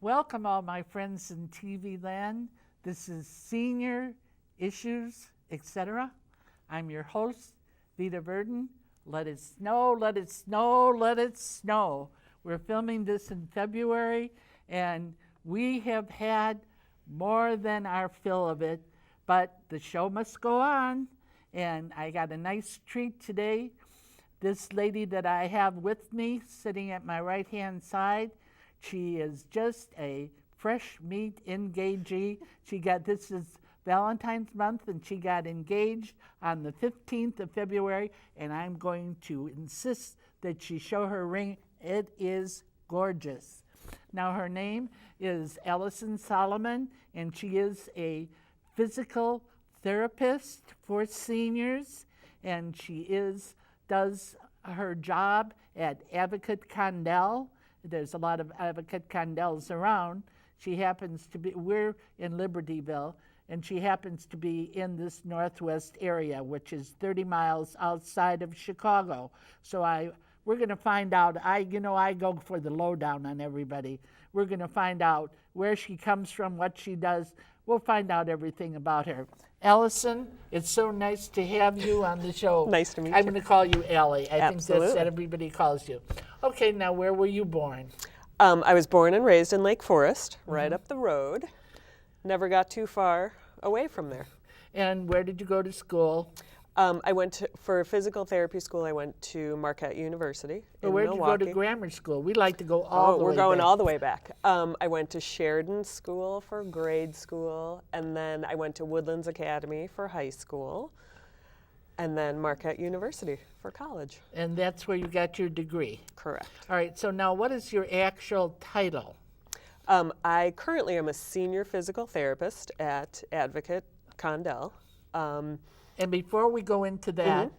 Welcome all my friends in TV land. This is Senior Issues, etc. I'm your host, Vita Verdon. Let it snow, let it snow, let it snow. We're filming this in February, and we have had more than our fill of it, but the show must go on, and I got a nice treat today. This lady that I have with me, sitting at my right-hand side, she is just a fresh meat engagee. This is Valentine's month, and she got engaged on the 15th of February, and I'm going to insist that she show her ring. It is gorgeous. Now, her name is Allie Solomon, and she is a physical therapist for seniors, and she does her job at Advocate Condell. There's a lot of Advocate Condells around. She happens to be, we're in Libertyville, and she happens to be in this northwest area, which is 30 miles outside of Chicago. So we're going to find out. I go for the lowdown on everybody. We're going to find out where she comes from, what she does. We'll find out everything about her. Allison, it's so nice to have you on the show. Nice to meet you. I'm going to call you Allie. I think Absolutely. that's what everybody calls you. Okay, now where were you born? I was born and raised in Lake Forest, right up the road. Never got too far away from there. And where did you go to school? For physical therapy school, I went to Marquette University in Where did you go Milwaukee. to grammar school? We like to go all the way We're going back. all the way back. I went to Sheridan School for grade school, and then I went to Woodlands Academy for high school, and then Marquette University for college. And that's where you got your degree. Correct. All right, so now what is your actual title? I currently am a senior physical therapist at Advocate Condell. And before we go into that,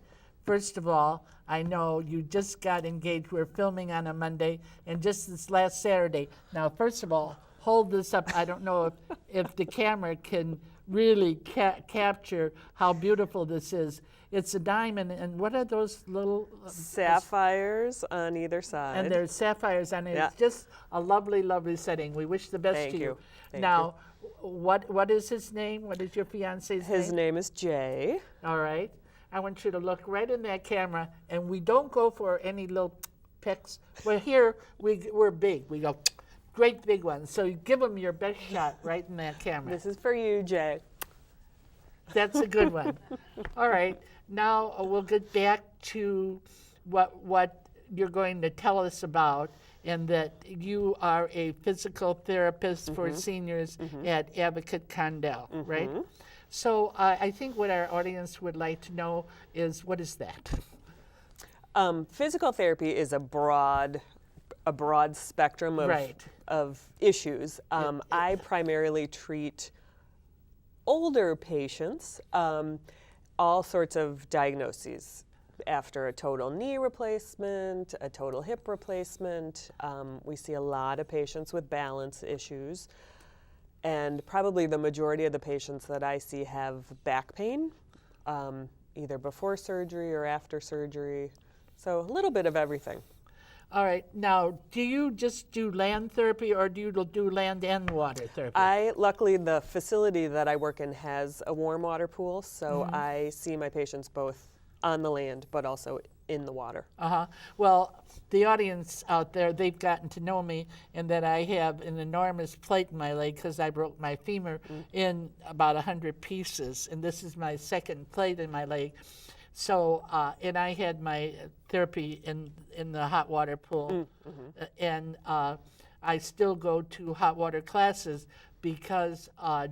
first of all, I know you just got engaged. We're filming on a Monday, and just this last Saturday. Now, first of all, hold this up. I don't know if the camera can really capture how beautiful this is. It's a diamond, and what are those little Sapphires on either side. And there's sapphires on it. Yeah. It's just a lovely, lovely setting. We wish the best Thank to you. Thank now, what is his name? What is your fiance's name? His name is Jay. All right. I want you to look right in that camera, and we don't go for any little pics. Well, here we're big. We go great big ones. So you give him your best shot right in that camera. This is for you, Jay. That's a good one. All right. Now we'll get back to what you're going to tell us about, and that you are a physical therapist for seniors at Advocate Condell, right? So I think what our audience would like to know is, what is that? Physical therapy is a broad spectrum of issues. I primarily treat older patients, all sorts of diagnoses. After a total knee replacement, a total hip replacement, we see a lot of patients with balance issues. And probably the majority of the patients that I see have back pain, either before surgery or after surgery. So a little bit of everything. All right. Now, do you just do land therapy, or do you do land and water therapy? Luckily, the facility that I work in has a warm water pool, so I see my patients both on the land, but also in the water. Well, the audience out there, they've gotten to know me, and that I have an enormous plate in my leg because I broke my femur in about 100 pieces, and this is my second plate in my leg. So, and I had my therapy in the hot water pool, and I still go to hot water classes because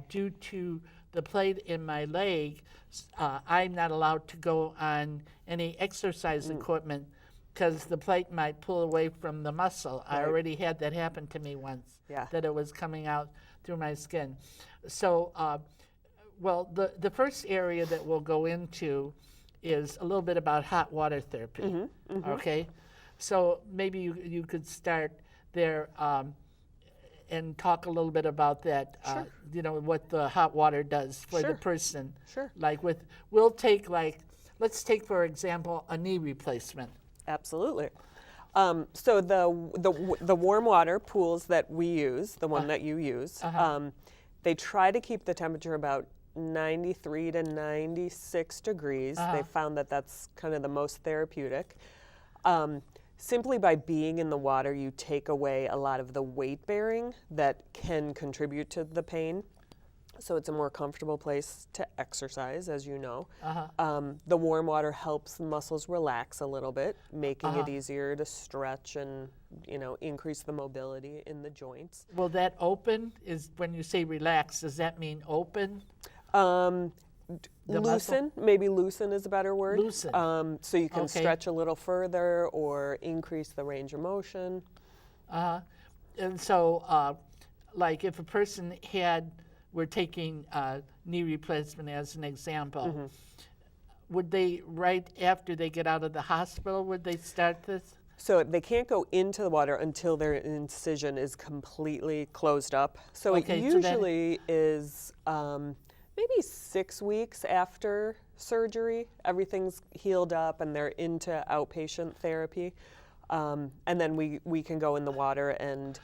due to the plate in my leg, I'm not allowed to go on any exercise equipment because the plate might pull away from the muscle. Right. I already had that happen to me once, that it was coming out through my skin. So, well, the first area that we'll go into is a little bit about hot water therapy, okay? So maybe you could start there and talk a little bit about that, what the hot water does for the person. Sure. Like let's take, for example, a knee replacement. Absolutely. So the warm water pools that we use, the one that you use, they try to keep the temperature about 93 to 96 degrees. They found that that's kind of the most therapeutic. Simply by being in the water, you take away a lot of the weight bearing that can contribute to the pain. So it's a more comfortable place to exercise, as you know. The warm water helps the muscles relax a little bit, making it easier to stretch and, increase the mobility in the joints. Will that open? Is when you say relax, does that mean open? Loosen, maybe loosen is a better word. Loosen. So you can stretch a little further or increase the range of motion. And so, like if a person we're taking knee replacement as an example, would they, right after they get out of the hospital, would they start this? So they can't go into the water until their incision is completely closed up. So it usually is maybe 6 weeks after surgery. Everything's healed up and they're into outpatient therapy. And then we can go in the water and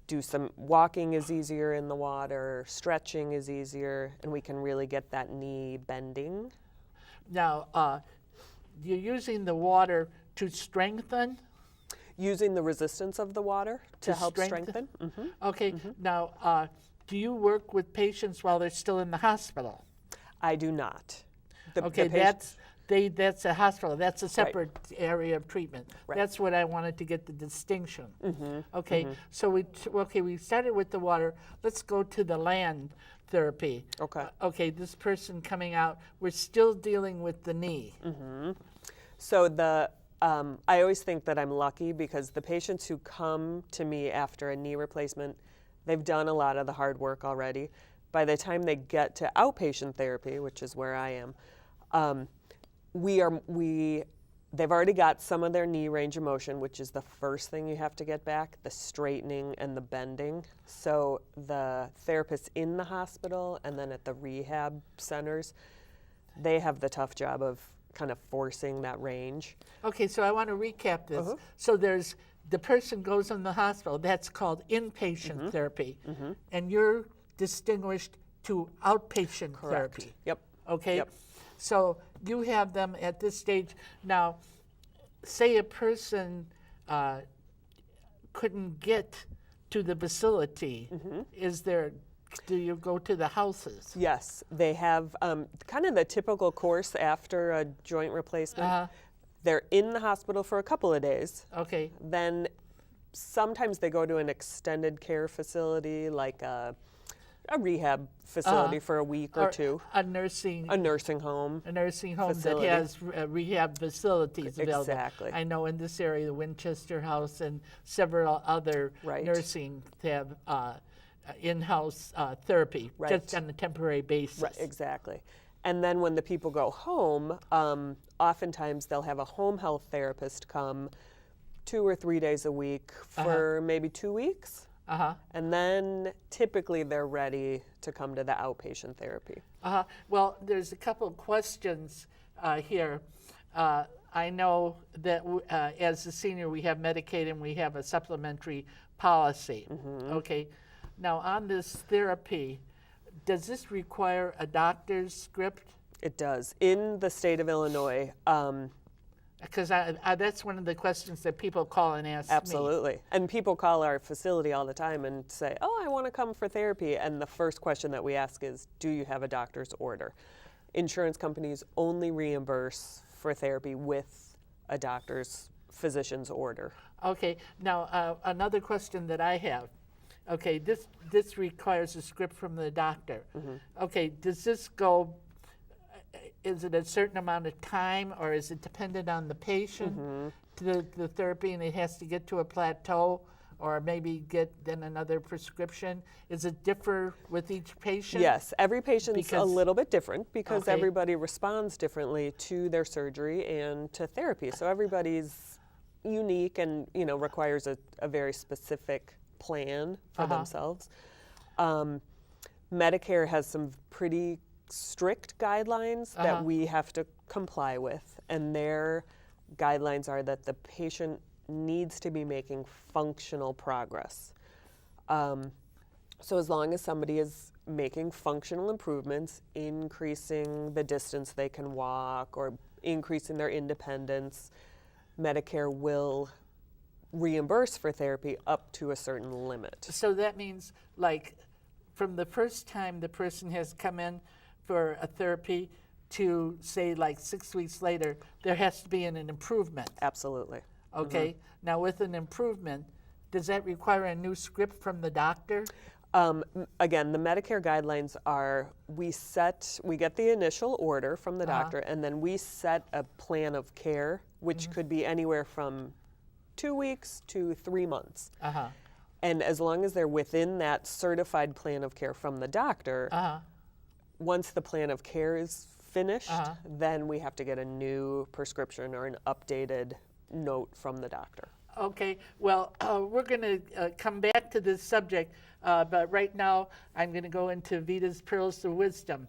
do some walking is easier in the water, stretching is easier, and we can really get that knee bending. Now, you're using the water to strengthen? Using the resistance of the water to help strengthen. Okay, now, do you work with patients while they're still in the hospital? I do not. That's a hospital. That's a separate area of treatment. That's what I wanted to get the distinction. So we started with the water. Let's go to the land therapy. Okay, this person coming out, we're still dealing with the knee. So I always think that I'm lucky because the patients who come to me after a knee replacement, they've done a lot of the hard work already. By the time they get to outpatient therapy, which is where I am, they've already got some of their knee range of motion, which is the first thing you have to get back, the straightening and the bending. So the therapists in the hospital and then at the rehab centers, they have the tough job of kind of forcing that range. Okay, so I want to recap this. So there's the person goes in the hospital, that's called inpatient therapy, and you're distinguished to outpatient therapy. Okay. So you have them at this stage. Now, say a person couldn't get to the facility. Do you go to the houses? Yes, they have kind of the typical course after a joint replacement. They're in the hospital for a couple of days. Then sometimes they go to an extended care facility like a rehab facility for a week or two. A nursing home. A nursing home facility that has rehab facilities available. Exactly. I know in this area, the Winchester House and several other nursing have in-house therapy, just on a temporary basis. Exactly. And then when the people go home, oftentimes they'll have a home health therapist come 2 or 3 days a week for maybe 2 weeks. And then typically they're ready to come to the outpatient therapy. Well, there's a couple of questions here. I know that as a senior we have Medicaid and we have a supplementary policy. Okay. Now on this therapy, does this require a doctor's script? It does. In the state of Illinois, because that's one of the questions that people call and ask Absolutely. And people call our facility all the time and say, I want to come for therapy. And the first question that we ask is, do you have a doctor's order? Insurance companies only reimburse for therapy with a physician's order. Okay. Now, another question that I have. Okay, this requires a script from the doctor. Okay, does this go... Is it a certain amount of time, or is it dependent on the patient, the therapy, and it has to get to a plateau, or maybe get then another prescription? Is it differ with each patient? Yes, every patient's a little bit different because everybody responds differently to their surgery and to therapy. So everybody's unique and requires a very specific plan for themselves. Medicare has some pretty strict guidelines that we have to comply with, and their guidelines are that the patient needs to be making functional progress. So as long as somebody is making functional improvements, increasing the distance they can walk or increasing their independence, Medicare will reimburse for therapy up to a certain limit. So that means, like, from the first time the person has come in for a therapy to, say, like 6 weeks later, there has to be an improvement. Absolutely. Okay. Now, with an improvement, does that require a new script from the doctor? Again, the Medicare guidelines are we get the initial order from the doctor, and then we set a plan of care, which could be anywhere from 2 weeks to 3 months. And as long as they're within that certified plan of care from the doctor, once the plan of care is finished, then we have to get a new prescription or an updated note from the doctor. Okay, well, we're going to come back to this subject, but right now I'm going to go into Vita's Pearls of Wisdom.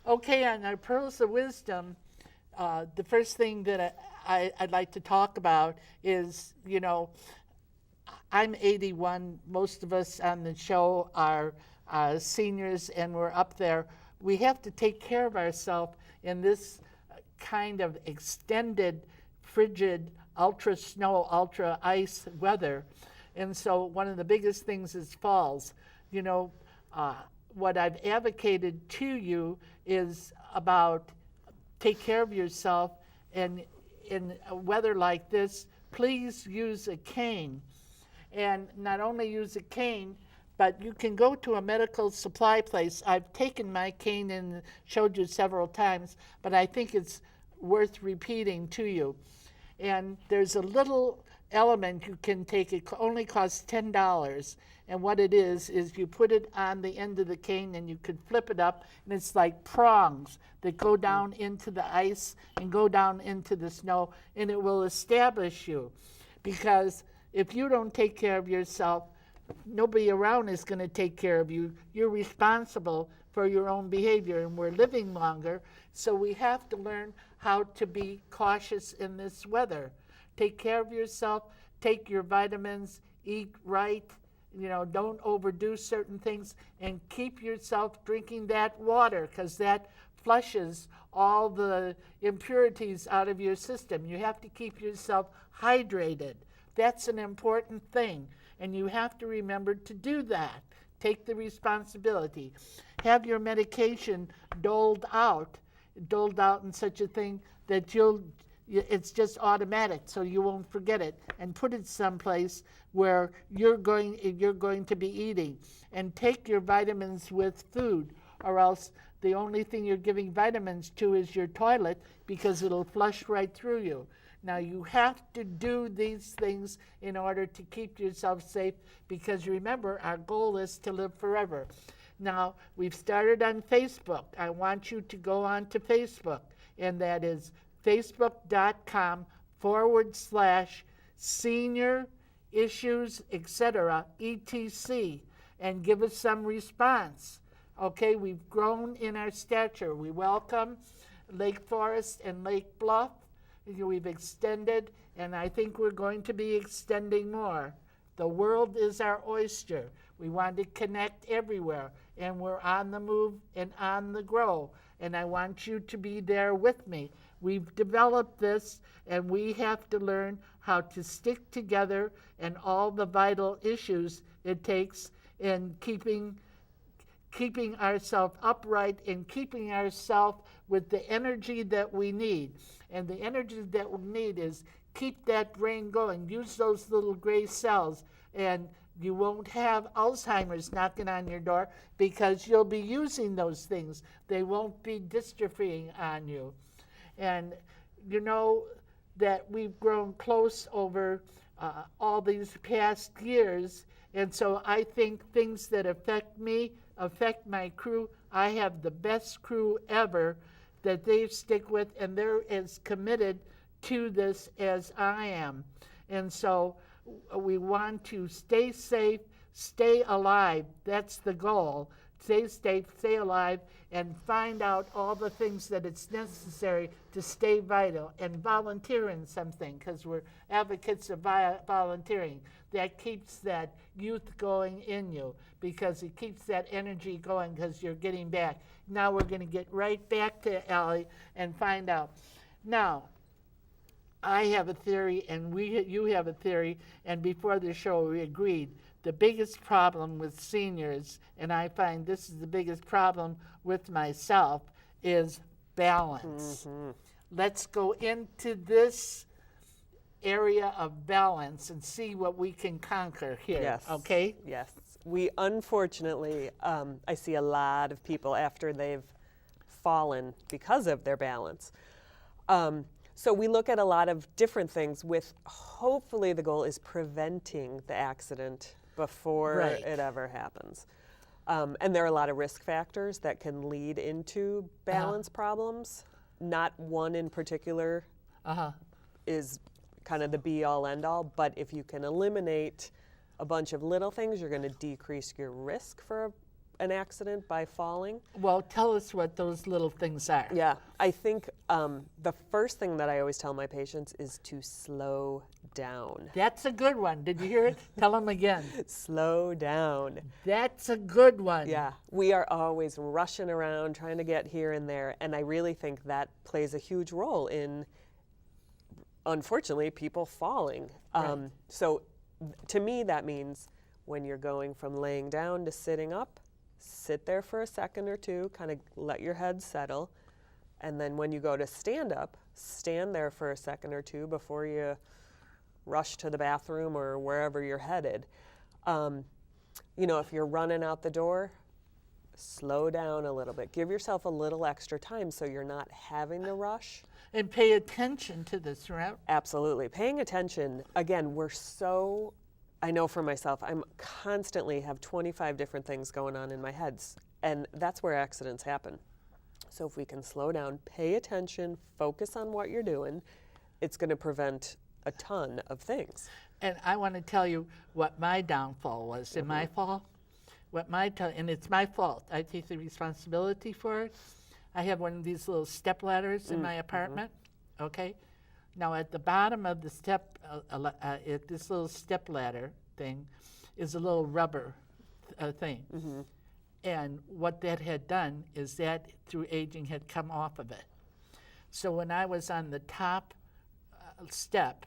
Okay, on our Pearls of Wisdom, the first thing that I'd like to talk about is, you know, I'm 81. Most of us on the show are seniors, and we're up there. We have to take care of ourselves in this kind of extended, frigid, ultra snow, ultra ice weather. And so one of the biggest things is falls. You know, what I've advocated to you is about take care of yourself, and in weather like this, please use a cane. And not only use a cane, but you can go to a medical supply place. I've taken my cane and showed you several times, but I think it's worth repeating to you. And there's a little element you can take. It only costs $10. And what it is you put it on the end of the cane, and you could flip it up, and it's like prongs that go down into the ice and go down into the snow, and it will establish you. Because if you don't take care of yourself, nobody around is going to take care of you. You're responsible for your own behavior, and we're living longer, so we have to learn how to be cautious in this weather. Take care of yourself, take your vitamins, eat right, you know, don't overdo certain things, and keep yourself drinking that water, because that flushes all the impurities out of your system. You have to keep yourself hydrated. That's an important thing, and you have to remember to do that. Take the responsibility. Have your medication doled out in such a thing that it's just automatic, so you won't forget it, and put it someplace where you're going to be eating. And take your vitamins with food, or else the only thing you're giving vitamins to is your toilet, because it'll flush right through you. Now, you have to do these things in order to keep yourself safe, because remember, our goal is to live forever. Now, we've started on Facebook. I want you to go on to Facebook, and that is facebook.com/senior issues, etc., etc., and give us some response. Okay, we've grown in our stature. We welcome Lake Forest and Lake Bluff. We've extended, and I think we're going to be extending more. The world is our oyster. We want to connect everywhere, and we're on the move and on the grow, and I want you to be there with me. We've developed this, and we have to learn how to stick together and all the vital issues it takes in keeping ourselves upright and keeping ourselves with the energy that we need. And the energy that we need is keep that brain going. Use those little gray cells, and you won't have Alzheimer's knocking on your door, because you'll be using those things. They won't be dystrophying on you. And you know that we've grown close over all these past years, and so I think things that affect me affect my crew. I have the best crew ever that they stick with, and they're as committed to this as I am. And so we want to stay safe, stay alive. That's the goal, stay safe, stay alive, and find out all the things that it's necessary to stay vital, and volunteer in something, because we're advocates of volunteering. That keeps that youth going in you, because it keeps that energy going, because you're getting back. Now we're going to get right back to Allie and find out. Now, I have a theory, and you have a theory, and before the show we agreed. The biggest problem with seniors, and I find this is the biggest problem with myself, is balance. Mm-hmm. Let's go into this area of balance and see what we can conquer here. Yes. Okay? Yes. We unfortunately, I see a lot of people after they've fallen because of their balance. So we look at a lot of different things with, hopefully the goal is preventing the accident before it ever happens. And there are a lot of risk factors that can lead into balance problems. Not one in particular is kind of the be-all, end-all, but if you can eliminate a bunch of little things, you're going to decrease your risk for an accident by falling. Well, tell us what those little things are. Yeah, I think the first thing that I always tell my patients is to slow down. That's a good one. Did you hear it? Tell them again. Slow down. That's a good one. Yeah, we are always rushing around trying to get here and there, and I really think that plays a huge role in, unfortunately, people falling. Right. So to me, that means when you're going from laying down to sitting up, sit there for a second or two, kind of let your head settle, and then when you go to stand up, stand there for a second or two before you rush to the bathroom or wherever you're headed. You know, if you're running out the door, slow down a little bit. Give yourself a little extra time so you're not having to rush. And pay attention to this, right? Absolutely. Paying attention, again, I know for myself, I'm constantly have 25 different things going on in my head, and that's where accidents happen. So if we can slow down, pay attention, focus on what you're doing, it's going to prevent a ton of things. And I want to tell you what my downfall was in my fall. And it's my fault. I take the responsibility for it. I have one of these little step ladders in my apartment, okay? Now at the bottom of the step, this little step ladder thing is a little rubber thing. Mm-hmm. And what that had done is that, through aging, had come off of it. So when I was on the top step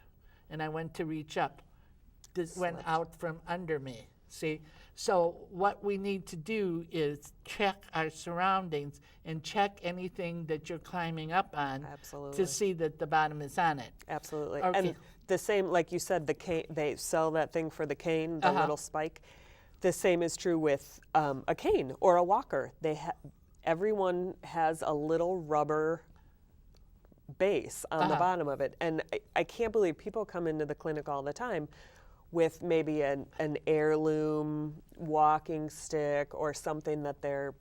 and I went to reach up, this went out from under me, see? So what we need to do is check our surroundings and check anything that you're climbing up on. Absolutely. To see that the bottom is on it. Absolutely. Okay. And the same, like you said, the cane, they sell that thing for the cane, the little spike. The same is true with a cane or a walker. Everyone has a little rubber base on the bottom of it. And I can't believe people come into the clinic all the time with maybe an heirloom walking stick or something that their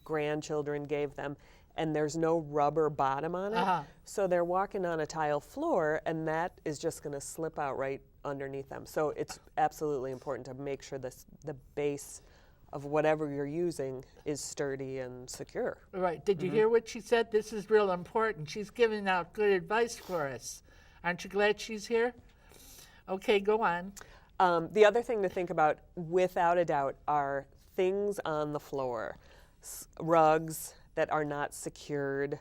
grandchildren gave them, and there's no rubber bottom on it. So they're walking on a tile floor, and that is just going to slip out right underneath them. So it's absolutely important to make sure the base of whatever you're using is sturdy and secure. Right. Did you hear what she said? This is real important. She's giving out good advice for us. Aren't you glad she's here? Okay, go on. The other thing to think about, without a doubt, are things on the floor. Rugs that are not secured,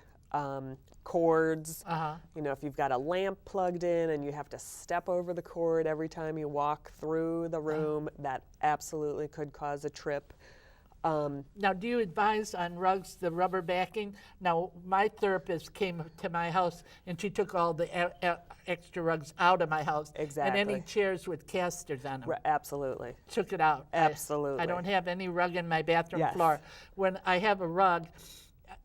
cords. If you've got a lamp plugged in and you have to step over the cord every time you walk through the room, that absolutely could cause a trip. Now, do you advise on rugs, the rubber backing? Now, my therapist came to my house and she took all the extra rugs out of my house. Exactly. And any chairs with casters on them. Absolutely. Took it out. Absolutely. I don't have any rug in my bathroom floor. When I have a rug,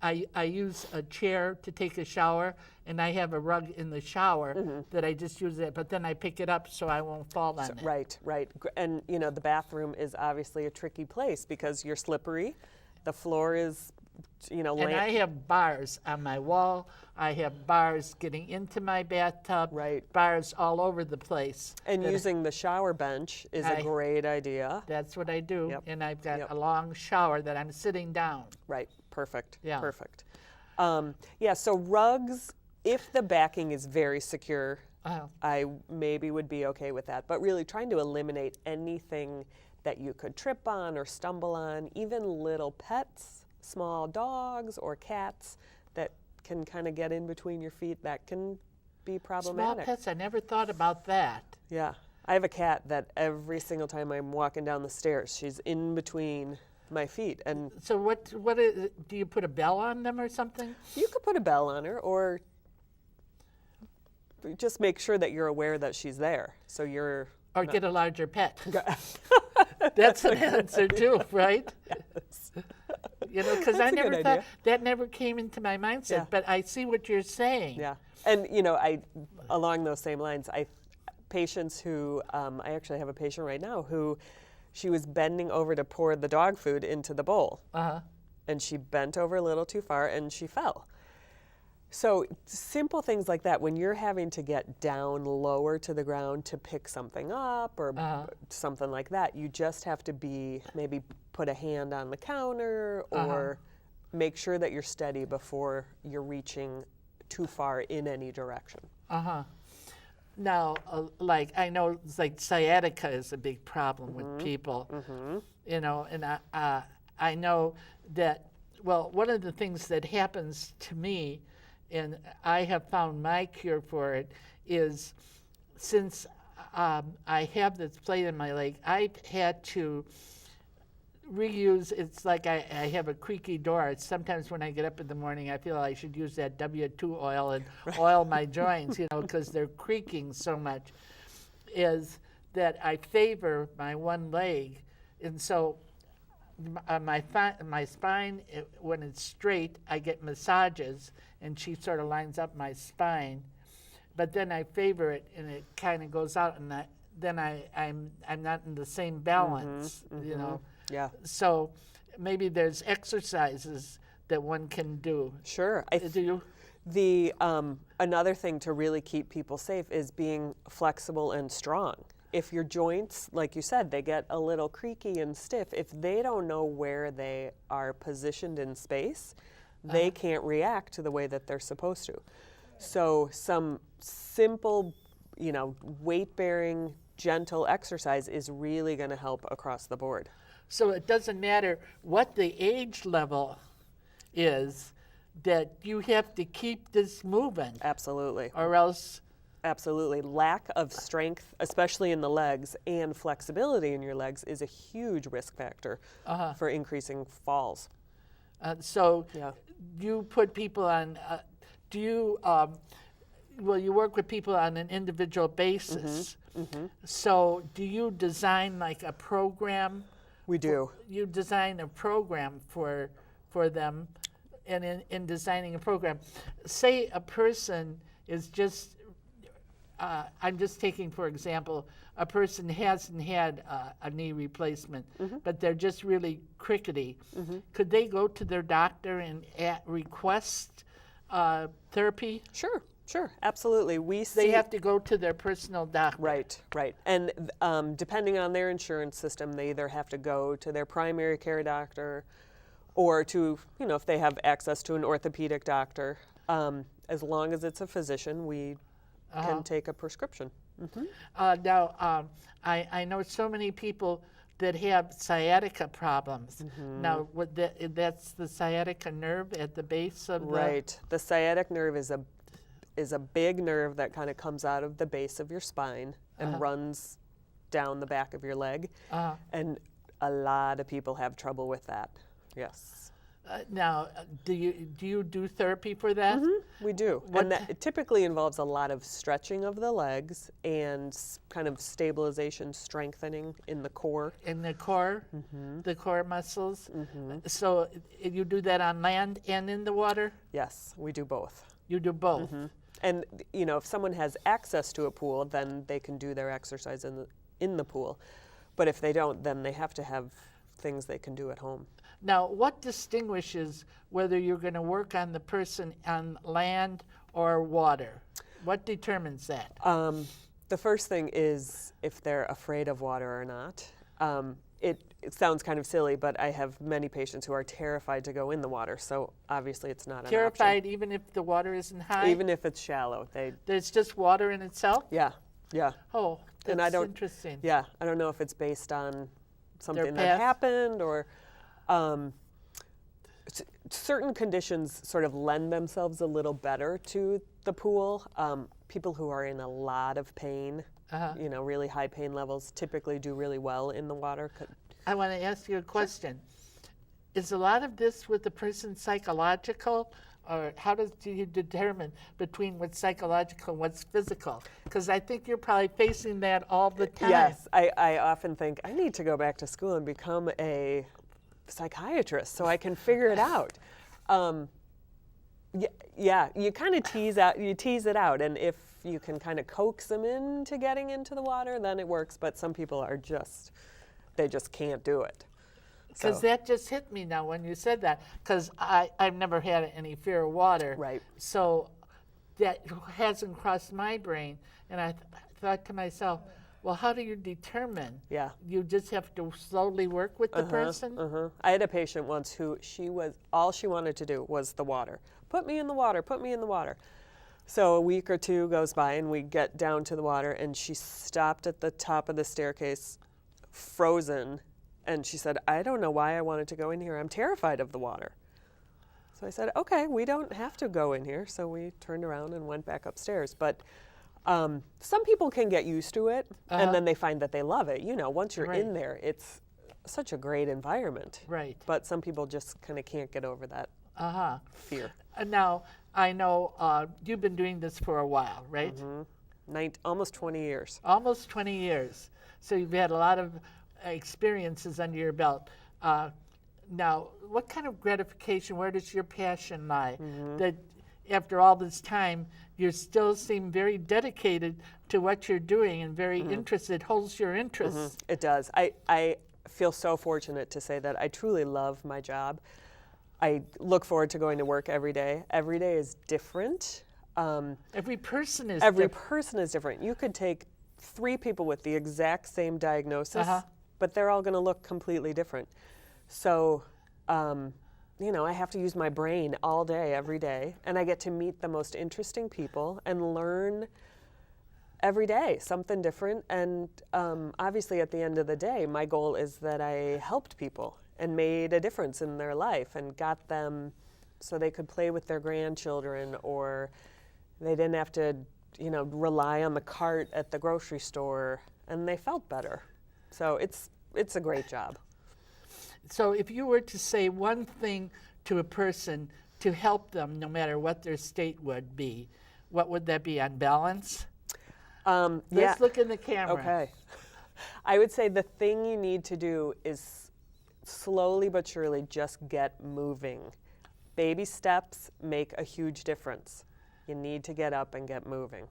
I use a chair to take a shower, and I have a rug in the shower that I just use it, but then I pick it up so I won't fall on it. Right. And, the bathroom is obviously a tricky place because you're slippery. The floor is you know, And I have bars on my wall. I have bars getting into my bathtub. Right. Bars all over the place. And using the shower bench is a great idea. That's what I do. Yep. And I've got Yep. a long shower that I'm sitting down. Right. Perfect. Yeah. Perfect. Yeah. So rugs, if the backing is very secure, I maybe would be okay with that. But really trying to eliminate anything that you could trip on or stumble on, even little pets, small dogs or cats that can kind of get in between your feet, that can be problematic. Small pets, I never thought about that. Yeah. I have a cat that every single time I'm walking down the stairs, she's in between my feet. And So what is, do you put a bell on them or something? you could put a bell on her, or just make sure that you're aware that she's there. So you're Or get a larger pet. That's an answer too, right? Yes. You know, because I That's a never good thought, idea. that never came into my mindset, Yeah. but I see what you're saying. Yeah. And, you know, along those same lines, patients who, I actually have a patient right now who she was bending over to pour the dog food into the bowl. Uh-huh. And she bent over a little too far and she fell. So simple things like that, when you're having to get down lower to the ground to pick something up or something like that, you just have to maybe put a hand on the counter or make sure that you're steady before you're reaching too far in any direction. Now, like, I know it's like sciatica is a big problem with people, you know, and I know that, well, one of the things that happens to me, and I have found my cure for it, is since I have this plate in my leg, I've had to reuse, it's like I have a creaky door. Sometimes when I get up in the morning, I feel I should use that W2 oil and oil my joints, you know, because they're creaking so much, is that I favor my one leg. And so my spine, when it's straight, I get massages, and she sort of lines up my spine. But then I favor it, and it kind of goes out, and then I'm not in the same balance, you know. Yeah. So maybe there's exercises that one can do. Sure. Do you? Another thing to really keep people safe is being flexible and strong. If your joints, like you said, they get a little creaky and stiff, if they don't know where they are positioned in space, they can't react to the way that they're supposed to. So some simple, you know, weight-bearing, gentle exercise is really going to help across the board. So it doesn't matter what the age level is, that you have to keep this moving. Absolutely. Or else. Absolutely. Lack of strength, especially in the legs, and flexibility in your legs is a huge risk factor for increasing falls. So you put people on, you work with people on an individual basis. So do you design like a program? We do. You design a program for them, and in designing a program, say a person is just, I'm just taking for example, a person hasn't had a knee replacement, but they're just really crickety. Could they go to their doctor and request therapy? Sure, absolutely. They have to go to their personal doctor. Right. And depending on their insurance system, they either have to go to their primary care doctor or to, you know, if they have access to an orthopedic doctor. As long as it's a physician, we can take a prescription. Now, I know so many people that have sciatica problems. Now, that's the sciatica nerve at the base of the... Right. The sciatic nerve is a big nerve that kind of comes out of the base of your spine and runs down the back of your leg. And a lot of people have trouble with that. Yes. Now, do you do therapy for that? We do. And that typically involves a lot of stretching of the legs and kind of stabilization, strengthening in the core. In the core, the core muscles. So you do that on land and in the water? Yes, we do both. You do both. And you know, if someone has access to a pool, then they can do their exercise in the pool. But if they don't, then they have to have things they can do at home. Now, what distinguishes whether you're going to work on the person on land or water? What determines that? The first thing is if they're afraid of water or not. It sounds kind of silly, but I have many patients who are terrified to go in the water, so obviously it's not an Terrified option. even if the water isn't high? Even if it's shallow. There's just water in itself? Yeah. Oh, And that's interesting. Yeah, I don't know if it's based on something that path? happened or certain conditions sort of lend themselves a little better to the pool. People who are in a lot of pain, really high pain levels, typically do really well in the water. I want to ask you a question. Is a lot of this with the person psychological, or how do you determine between what's psychological and what's physical? Because I think you're probably facing that all the time. Yes, I often think I need to go back to school and become a psychiatrist so I can figure it out. You kind of tease it out, and if you can kind of coax them into getting into the water, then it works. But some people they just can't do it. Because that just hit me now when you said that, because I've never had any fear of water. Right. So that hasn't crossed my brain, and I thought to myself, well, how do you determine? Yeah. You just have to slowly work with the person? I had a patient once who all she wanted to do was the water. Put me in the water, put me in the water. So a week or two goes by and we get down to the water and she stopped at the top of the staircase, frozen, and she said, I don't know why I wanted to go in here. I'm terrified of the water. So I said, okay, we don't have to go in here. So we turned around and went back upstairs. But some people can get used to it, and then they find that they love it. Once you're in there, it's such a great environment. Right. But some people just kind of can't get over that fear. Now, I know you've been doing this for a while, right? Almost 20 years. Almost 20 years. So you've had a lot of experiences under your belt. Now, what kind of gratification, where does your passion lie? That after all this time, you still seem very dedicated to what you're doing and very interested, holds your interest. It does. I feel so fortunate to say that I truly love my job. I look forward to going to work every day. Every day is different. Every person is Every person is different. You could take 3 people with the exact same diagnosis, but they're all going to look completely different. So, I have to use my brain all day, every day, and I get to meet the most interesting people and learn every day something different. And obviously, at the end of the day, my goal is that I helped people and made a difference in their life and got them so they could play with their grandchildren, or they didn't have to, rely on the cart at the grocery store, and they felt better. So it's a great job. So if you were to say one thing to a person to help them, no matter what their state would be, what would that be, on balance? Let's look in the camera. Okay. I would say the thing you need to do is slowly but surely just get moving. Baby steps make a huge difference. You need to get up and get moving.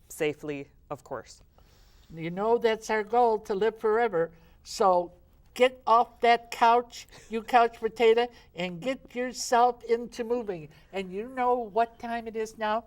Safely, of course. That's our goal, to live forever. So get off that couch, you couch potato, and get yourself into moving. And you know what time it is now?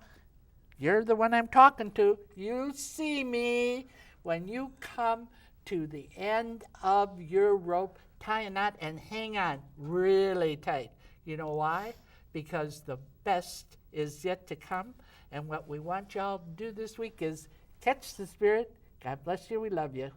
You're the one I'm talking to. You see me. When you come to the end of your rope, tie a knot and hang on really tight. You know why? Because the best is yet to come. And what we want y'all to do this week is catch the spirit. God bless you. We love you.